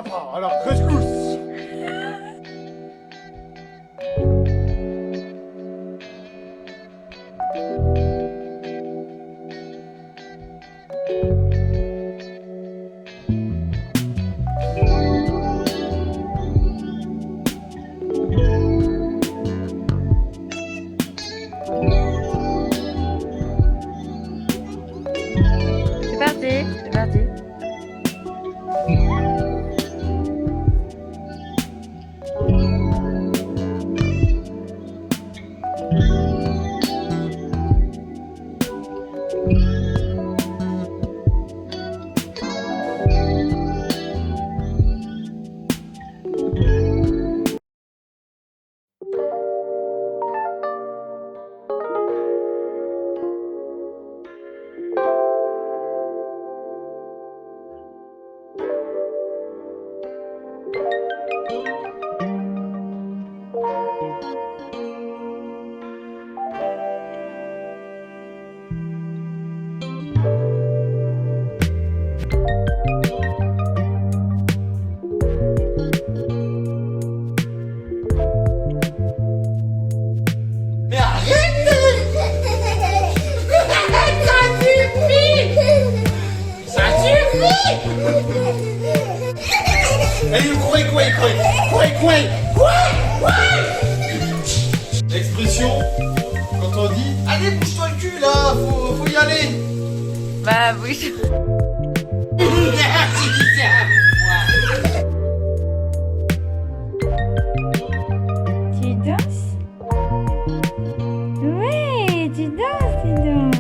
papa. Alors, rescousse. C'est parti, c'est parti. Mais arrête. Ça suffit. Allez, quoi. L'expression, quand on dit « Allez, bouge-toi le cul, là, faut y aller !» Bah oui. Tu danses? Ouais, tu danses, dis donc.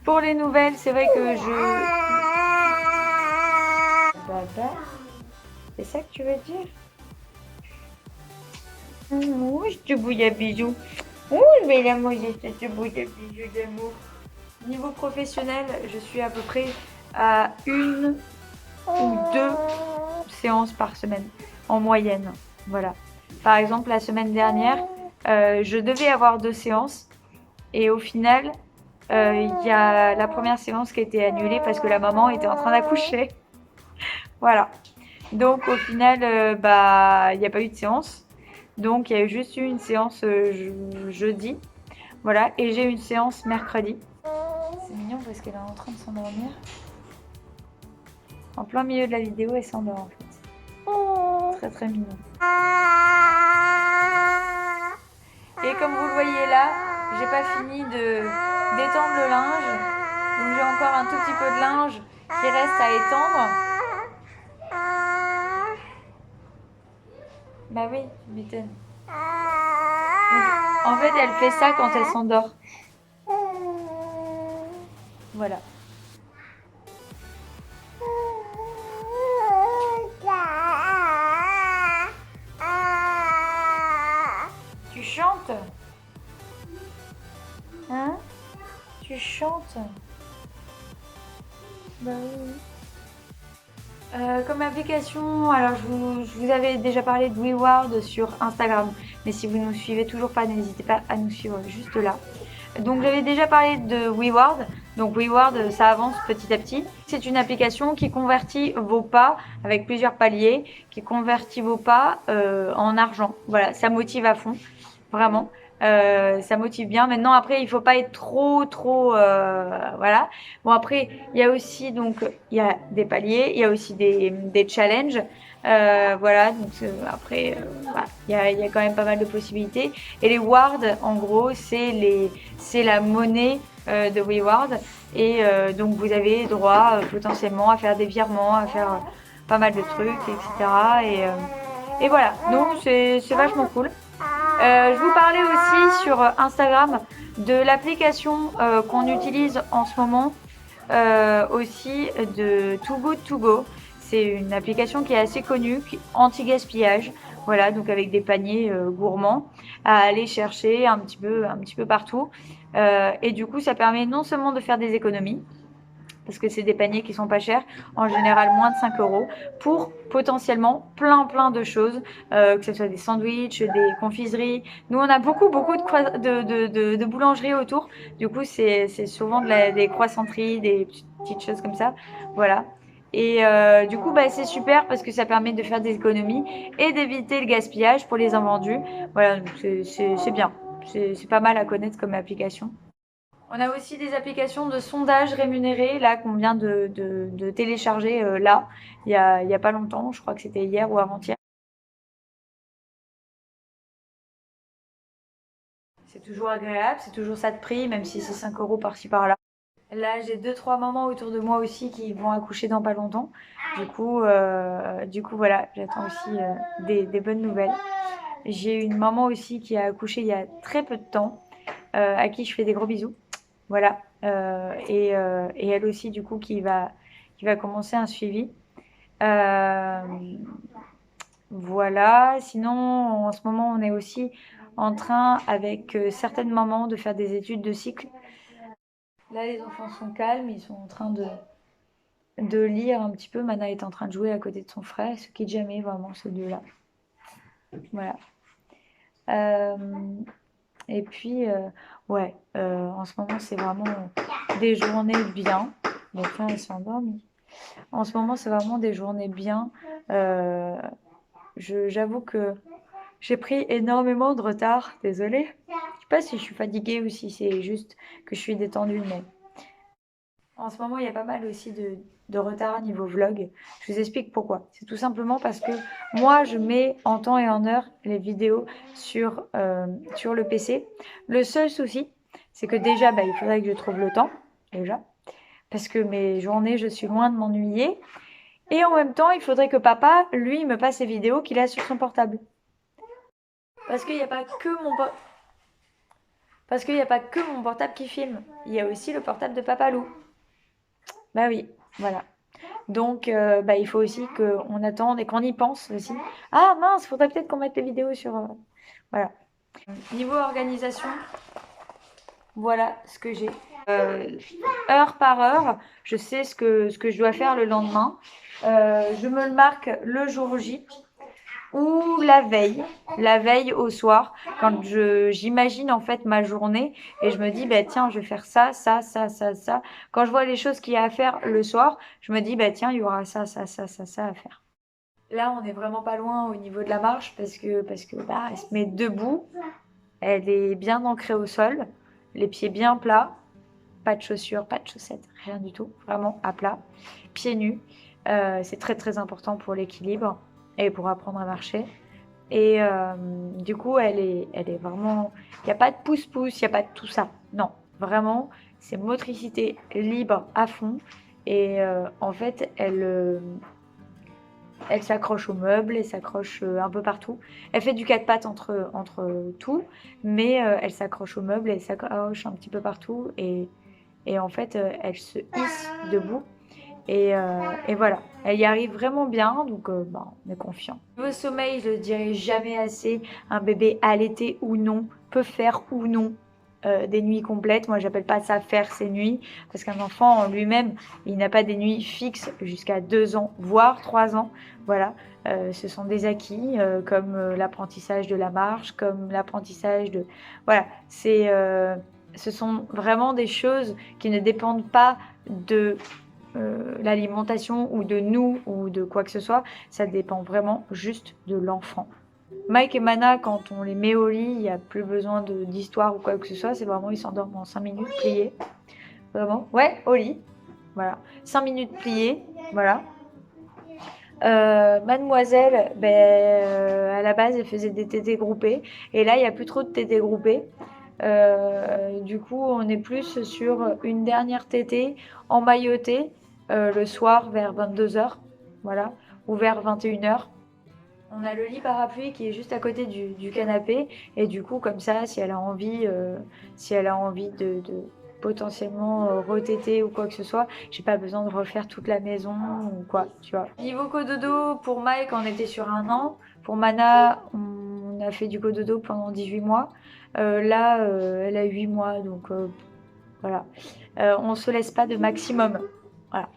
Pour les nouvelles, c'est vrai que Baba, c'est ça que tu veux dire? Oui, je te bouille à bisous. Oui, mais là, moi, je te bouille à bisous d'amour. Niveau professionnel, je suis à peu près à 1 ou 2 séances par semaine, en moyenne. Voilà. Par exemple, la semaine dernière, je devais avoir 2 séances. Et au final, il y a la première séance qui a été annulée parce que la maman était en train d'accoucher. Voilà. Donc au final, il n'y a pas eu de séance. Donc il y a juste eu une séance jeudi. Voilà. Et j'ai une séance mercredi. C'est mignon parce qu'elle est en train de s'endormir. En plein milieu de la vidéo, elle s'endort en fait. Très très mignon. Et comme vous le voyez là, j'ai pas fini de d'étendre le linge. Donc j'ai encore un tout petit peu de linge qui reste à étendre. Bah oui, tu m'étonnes. En fait, elle fait ça quand elle s'endort. Voilà. chantes. Bah oui. Comme application, alors je vous avais déjà parlé de WeWard sur Instagram, mais si vous ne nous suivez toujours pas, n'hésitez pas à nous suivre juste là. Donc j'avais déjà parlé de WeWard, donc WeWard ça avance petit à petit. C'est une application qui convertit vos pas avec plusieurs paliers, qui convertit vos pas en argent. Voilà, ça motive à fond, vraiment. Ça motive bien. Maintenant, après, il faut pas être trop, voilà. Bon, après, il y a aussi donc il y a des paliers, il y a aussi des challenges. Voilà. Donc après, voilà, il y a quand même pas mal de possibilités. Et les wards, en gros, c'est la monnaie de WeWard. Et donc vous avez droit potentiellement à faire des virements, à faire pas mal de trucs, etc. Et voilà. Donc c'est vachement cool. Je vous parlais aussi sur Instagram de l'application qu'on utilise en ce moment, aussi de Too Good To Go. C'est une application qui est assez connue, anti-gaspillage. Voilà, donc avec des paniers gourmands à aller chercher un petit peu partout. Et du coup, ça permet non seulement de faire des économies, parce que c'est des paniers qui sont pas chers, en général moins de 5 €, pour potentiellement plein de choses, que ce soit des sandwichs, des confiseries. Nous, on a beaucoup de boulangeries autour. Du coup, c'est souvent des croissanteries, des petites choses comme ça. Voilà. Et du coup, bah, c'est super parce que ça permet de faire des économies et d'éviter le gaspillage pour les invendus. Voilà, donc c'est bien. C'est pas mal à connaître comme application. On a aussi des applications de sondage rémunérés là qu'on vient de télécharger là il y a pas longtemps, je crois que c'était hier ou avant-hier. C'est toujours agréable, c'est toujours ça de prix, même si c'est 5 € par-ci par-là. Là, j'ai 2-3 mamans autour de moi aussi qui vont accoucher dans pas longtemps. Du coup voilà, j'attends aussi des bonnes nouvelles. J'ai une maman aussi qui a accouché il y a très peu de temps, à qui je fais des gros bisous. Voilà. Et elle aussi, du coup, qui va commencer un suivi. Euh, voilà. Sinon, en ce moment, on est aussi en train, avec certaines mamans, de faire des études de cycle. Là, les enfants sont calmes, ils sont en train de lire un petit peu. Mana est en train de jouer à côté de son frère, ce qui est jamais vraiment ces deux-là. Voilà. Euh, et puis, ouais, en ce moment, c'est vraiment des journées bien. Les frères, ils sont endormis. En ce moment, c'est vraiment des journées bien. Euh, J'avoue que j'ai pris énormément de retard. Désolée. Je sais pas si je suis fatiguée ou si c'est juste que je suis détendue, mais en ce moment, il y a pas mal aussi de retard niveau vlog. Je vous explique pourquoi. C'est tout simplement parce que moi, je mets en temps et en heure les vidéos sur le PC. Le seul souci, c'est que déjà, bah, il faudrait que je trouve le temps, déjà. Parce que mes journées, je suis loin de m'ennuyer. Et en même temps, il faudrait que papa, lui, me passe les vidéos qu'il a sur son portable. Parce qu'il n'y a pas que Parce qu'il n'y a pas que mon portable qui filme. Il y a aussi le portable de Papa Lou. Bah oui, voilà. Donc, bah, il faut aussi qu'on attende et qu'on y pense aussi. Ah mince, faudrait peut-être qu'on mette les vidéos sur... voilà. Niveau organisation, voilà ce que j'ai. Heure par heure, je sais ce que je dois faire le lendemain. Je me le marque le jour J ou la veille au soir, quand j'imagine en fait ma journée et je me dis, bah tiens, je vais faire ça. Quand je vois les choses qu'il y a à faire le soir, je me dis, bah tiens, il y aura ça à faire. Là, on n'est vraiment pas loin au niveau de la marche parce que bah, elle se met debout, elle est bien ancrée au sol, les pieds bien plats, pas de chaussures, pas de chaussettes, rien du tout, vraiment à plat, pieds nus. C'est très important pour l'équilibre et pour apprendre à marcher. Et du coup, elle est vraiment... Il n'y a pas de pouce-pouce, il n'y a pas de tout ça. Non, vraiment, c'est motricité libre à fond. Et en fait, elle s'accroche aux meubles, elle s'accroche un peu partout. Elle fait du quatre pattes entre tout, mais elle s'accroche aux meubles, elle s'accroche un petit peu partout. Et en fait, elle se hisse debout. Et voilà, elle y arrive vraiment bien, donc bah, on est confiant. Niveau sommeil, je le dirai jamais assez. Un bébé allaité ou non peut faire ou non des nuits complètes. Moi, j'appelle pas ça faire ses nuits, parce qu'un enfant en lui-même, il n'a pas des nuits fixes jusqu'à 2 ans, voire 3 ans. Voilà, ce sont des acquis, comme l'apprentissage de la marche, comme l'apprentissage de... Voilà, ce sont vraiment des choses qui ne dépendent pas de l'alimentation ou de nous ou de quoi que ce soit. Ça dépend vraiment juste de l'enfant. Mike et Mana, quand on les met au lit, il n'y a plus besoin d'histoire ou quoi que ce soit. C'est vraiment, ils s'endorment en 5 minutes pliés. Vraiment. Ouais, au lit. Voilà. 5 minutes pliés. Voilà. Mademoiselle, à la base, elle faisait des tétés groupés. Et là, il n'y a plus trop de tétés groupés. Du coup, on est plus sur une dernière tétée emmaillotée le soir vers 22 h. Voilà. Ou vers 21 h. On a le lit parapluie qui est juste à côté du canapé. Et du coup, comme ça, si elle a envie, de potentiellement retéter ou quoi que ce soit, j'ai pas besoin de refaire toute la maison ou quoi, tu vois. Niveau cododo, pour Mike, on était sur 1 an. Pour Mana, on a fait du cododo pendant 18 mois. Là, elle a 8 mois, donc voilà. On se laisse pas de maximum. Voilà.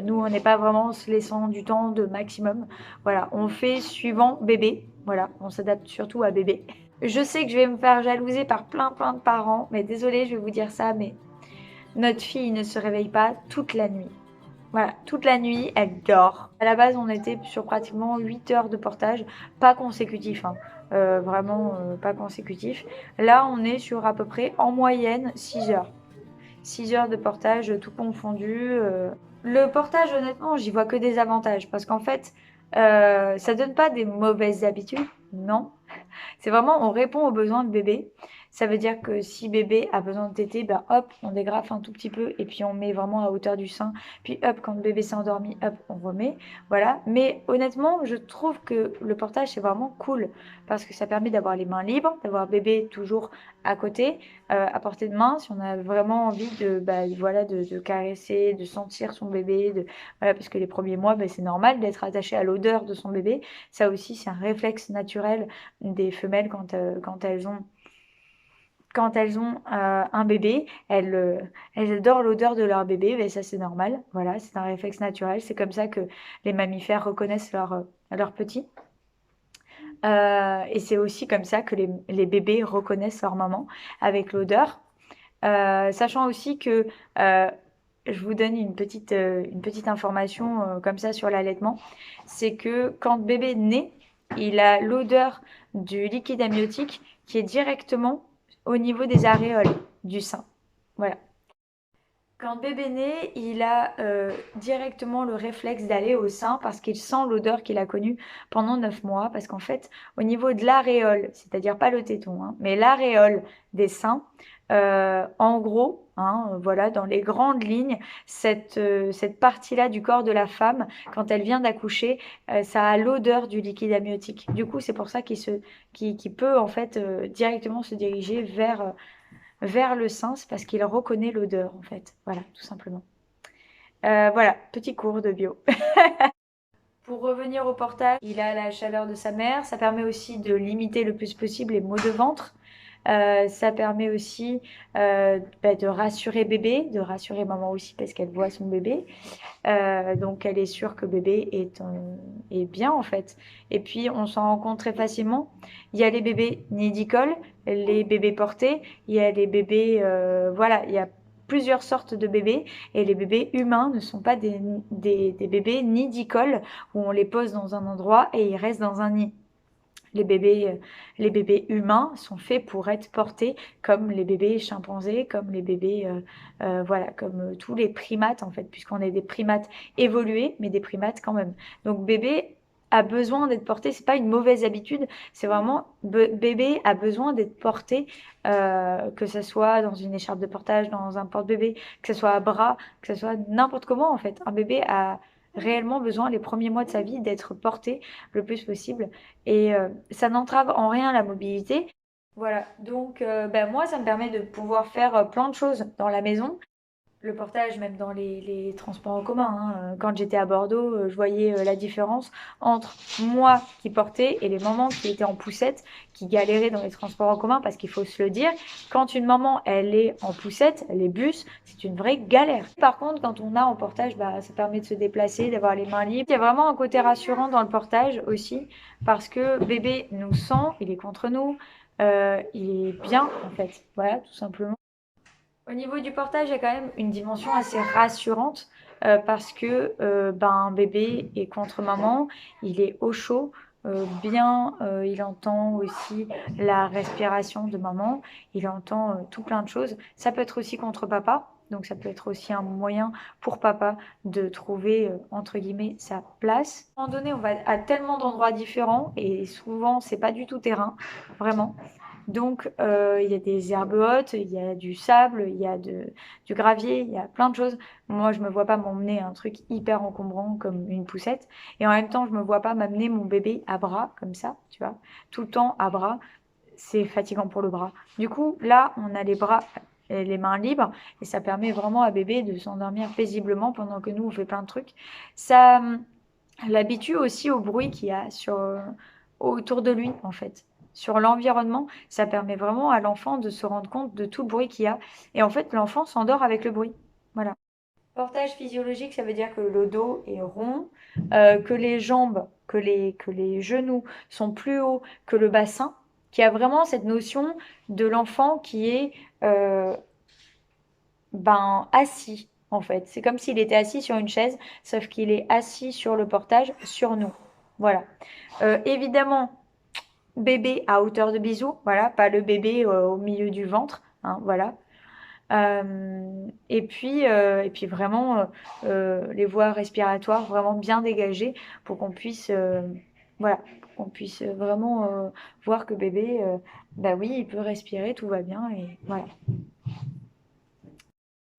Nous, on n'est pas vraiment en se laissant du temps de maximum. Voilà, on fait suivant bébé. Voilà, on s'adapte surtout à bébé. Je sais que je vais me faire jalouser par plein de parents, mais désolée, je vais vous dire ça, mais notre fille ne se réveille pas toute la nuit. Voilà, toute la nuit, elle dort. À la base, on était sur pratiquement 8 heures de portage, pas consécutif, hein. Vraiment pas consécutif. Là, on est sur à peu près en moyenne 6 heures. 6 heures de portage, tout confondu. Le portage, honnêtement, j'y vois que des avantages parce qu'en fait, ça donne pas des mauvaises habitudes, non. C'est vraiment, on répond aux besoins de bébé. Ça veut dire que si bébé a besoin de téter, ben hop, on dégrafe un tout petit peu et puis on met vraiment à hauteur du sein. Puis hop, quand le bébé s'est endormi, hop, on remet. Voilà. Mais honnêtement, je trouve que le portage, c'est vraiment cool parce que ça permet d'avoir les mains libres, d'avoir bébé toujours à côté, à portée de main, si on a vraiment envie de caresser, de sentir son bébé, voilà, parce que les premiers mois, c'est normal d'être attaché à l'odeur de son bébé. Ça aussi, c'est un réflexe naturel des femelles quand elles ont un bébé, elles adorent l'odeur de leur bébé, mais ça c'est normal, voilà, c'est un réflexe naturel, c'est comme ça que les mammifères reconnaissent leur petit. Et c'est aussi comme ça que les bébés reconnaissent leur maman avec l'odeur. Sachant aussi que je vous donne une petite information comme ça sur l'allaitement, c'est que quand bébé naît, il a l'odeur du liquide amniotique qui est directement au niveau des aréoles du sein. Voilà. Quand bébé naît, il a directement le réflexe d'aller au sein parce qu'il sent l'odeur qu'il a connue pendant 9 mois. Parce qu'en fait, au niveau de l'aréole, c'est-à-dire pas le téton, hein, mais l'aréole des seins, en gros, hein, voilà, dans les grandes lignes, cette partie-là du corps de la femme, quand elle vient d'accoucher, ça a l'odeur du liquide amniotique. Du coup, c'est pour ça qu'il peut en fait directement se diriger vers le sein, c'est parce qu'il reconnaît l'odeur en fait. Voilà, tout simplement. Voilà, petit cours de bio. Pour revenir au portage, il a la chaleur de sa mère. Ça permet aussi de limiter le plus possible les maux de ventre. Ça permet aussi de rassurer bébé, de rassurer maman aussi parce qu'elle voit son bébé. Donc elle est sûre que bébé est bien en fait. Et puis on s'en rend compte très facilement. Il y a les bébés nidicoles, les bébés portés, il y a les bébés, voilà, il y a plusieurs sortes de bébés et les bébés humains ne sont pas des bébés nidicoles où on les pose dans un endroit et ils restent dans un nid. Les bébés humains sont faits pour être portés comme les bébés chimpanzés, comme les bébés, voilà, comme tous les primates en fait, puisqu'on est des primates évolués, mais des primates quand même. Donc bébé a besoin d'être porté, c'est pas une mauvaise habitude, c'est vraiment bébé a besoin d'être porté, que ce soit dans une écharpe de portage, dans un porte-bébé, que ce soit à bras, que ce soit n'importe comment en fait. Un bébé a réellement besoin les premiers mois de sa vie d'être porté le plus possible et ça n'entrave en rien la mobilité. Voilà, donc moi ça me permet de pouvoir faire plein de choses dans la maison. Le portage, même dans les transports en commun, hein. Quand j'étais à Bordeaux, je voyais la différence entre moi qui portais et les mamans qui étaient en poussette, qui galéraient dans les transports en commun, parce qu'il faut se le dire, quand une maman, elle est en poussette, les bus, c'est une vraie galère. Par contre, quand on a en portage, bah, ça permet de se déplacer, d'avoir les mains libres. Il y a vraiment un côté rassurant dans le portage aussi, parce que bébé nous sent, il est contre nous, il est bien, en fait. Voilà, tout simplement. Au niveau du portage, il y a quand même une dimension assez rassurante parce que ben, bébé est contre maman, il est au chaud, il entend aussi la respiration de maman, il entend tout plein de choses. Ça peut être aussi contre papa, donc ça peut être aussi un moyen pour papa de trouver entre guillemets sa place. À un moment donné, on va à tellement d'endroits différents et souvent c'est pas du tout terrain, vraiment. Donc, il y a des herbes hautes, il y a du sable, il y a du gravier, il y a plein de choses. Moi, je me vois pas m'emmener un truc hyper encombrant comme une poussette. Et en même temps, je me vois pas m'amener mon bébé à bras, comme ça, tu vois. Tout le temps à bras, c'est fatigant pour le bras. Du coup, là, on a les bras et les mains libres et ça permet vraiment à bébé de s'endormir paisiblement pendant que nous, on fait plein de trucs. Ça l'habitue aussi au bruit qu'il y a autour de lui, en fait. Sur l'environnement, ça permet vraiment à l'enfant de se rendre compte de tout le bruit qu'il y a. Et en fait, l'enfant s'endort avec le bruit. Voilà. Portage physiologique, ça veut dire que le dos est rond, que les jambes, que les genoux sont plus hauts que le bassin, qu'il y a vraiment cette notion de l'enfant qui est ben, assis, en fait. C'est comme s'il était assis sur une chaise, sauf qu'il est assis sur le portage, sur nous. Voilà. Évidemment, bébé à hauteur de bisou, voilà, pas le bébé au milieu du ventre, hein, voilà. Et puis vraiment les voies respiratoires vraiment bien dégagées pour qu'on puisse, voilà, pour qu'on puisse vraiment voir que bébé, bah oui, il peut respirer, tout va bien et voilà.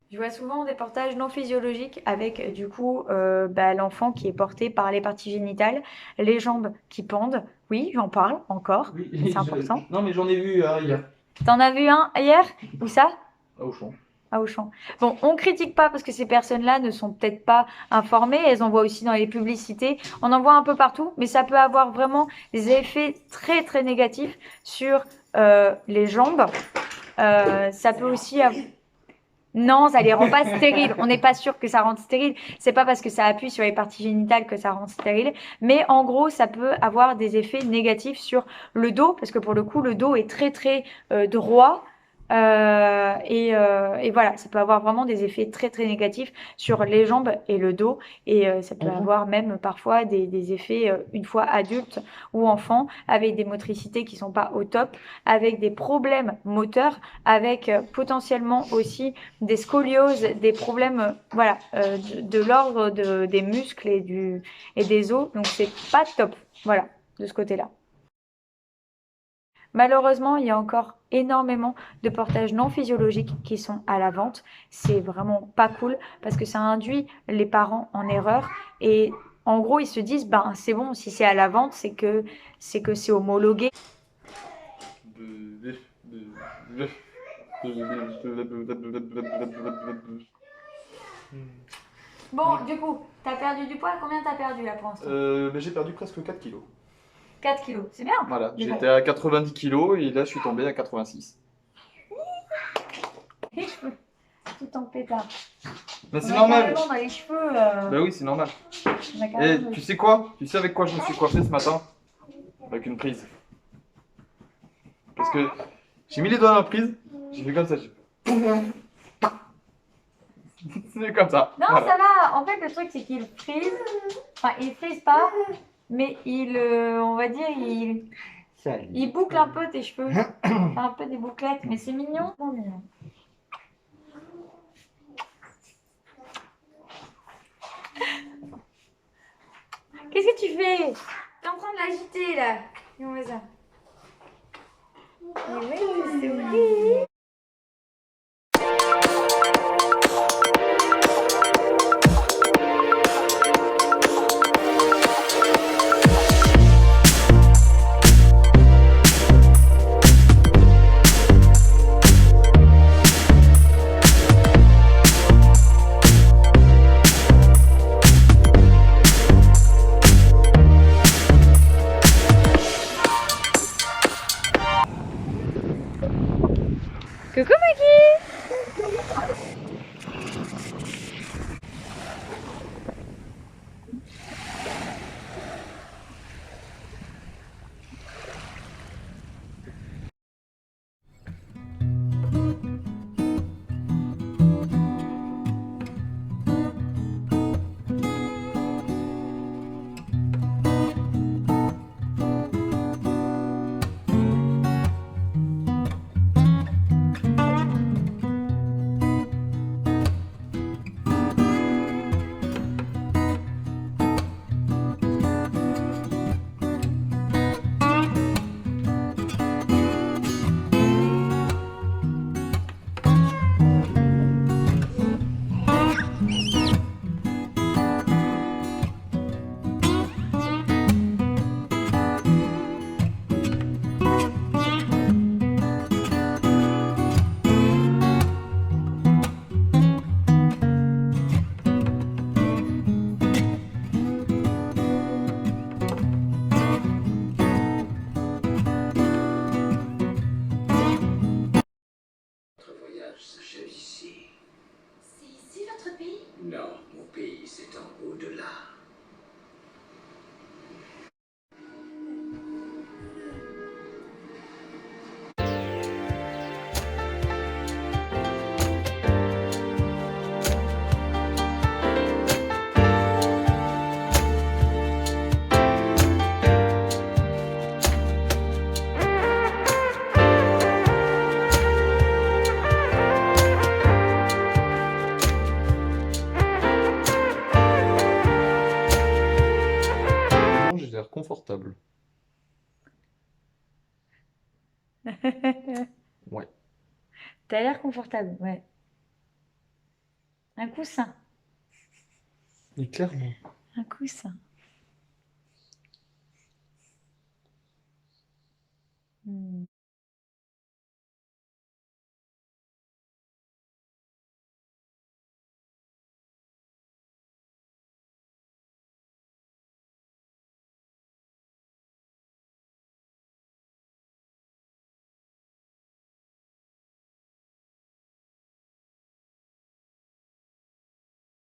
Je vois souvent des portages non physiologiques avec du coup bah, l'enfant qui est porté par les parties génitales, les jambes qui pendent. Oui, j'en parle encore, Oui, c'est important. Non, mais j'en ai vu hier. T'en as vu un hier? Où ça? À Auchan. À Auchan. Bon, on critique pas parce que ces personnes-là ne sont peut-être pas informées. Elles en voient aussi dans les publicités. On en voit un peu partout, mais ça peut avoir vraiment des effets très très négatifs sur les jambes. Ça peut aussi avoir... Non, ça les rend pas stériles. On n'est pas sûr que ça rende stérile. C'est pas parce que ça appuie sur les parties génitales que ça rend stérile. Mais en gros, ça peut avoir des effets négatifs sur le dos, parce que pour le coup, le dos est très très droit. Et voilà, ça peut avoir vraiment des effets très très négatifs sur les jambes et le dos. Et ça peut avoir même parfois des effets une fois adulte ou enfant, avec des motricités qui sont pas au top, avec des problèmes moteurs, avec potentiellement aussi des scolioses, des problèmes voilà, de l'ordre des muscles et des os. Donc c'est pas top, voilà, de ce côté-là. Malheureusement, il y a encore énormément de portages non physiologiques qui sont à la vente. C'est vraiment pas cool parce que ça induit les parents en erreur et en gros, ils se disent ben c'est bon, si c'est à la vente, c'est que c'est homologué. Bon, du coup, t'as perdu du poids, combien t'as perdu là pour l'instant? J'ai perdu presque 4 kilos. 4 kilos, c'est bien. Voilà, j'étais à 90 kilos et là je suis tombé à 86. Les cheveux, tout en pétard. Mais c'est On a normal. carrément dans les cheveux. Bah oui, c'est normal. On a Et carrément dans les tu sais quoi? Tu sais avec quoi je me suis coiffé ce matin? Avec une prise. Parce que j'ai mis les doigts dans la prise, j'ai fait comme ça. C'est comme ça. Non, Voilà. ça va. En fait, le truc, c'est qu'il frise. Enfin, il frise pas, mais on va dire, il boucle un peu tes cheveux. Enfin, un peu des bouclettes, mais c'est mignon. Non, mignon. Qu'est-ce que tu fais? T'es en train de l'agiter, là. On voit ça. Et oui, c'est ok. l'air confortable. Ouais. T'as l'air confortable, ouais. Un coussin, Et clairement. un coussin. Hmm.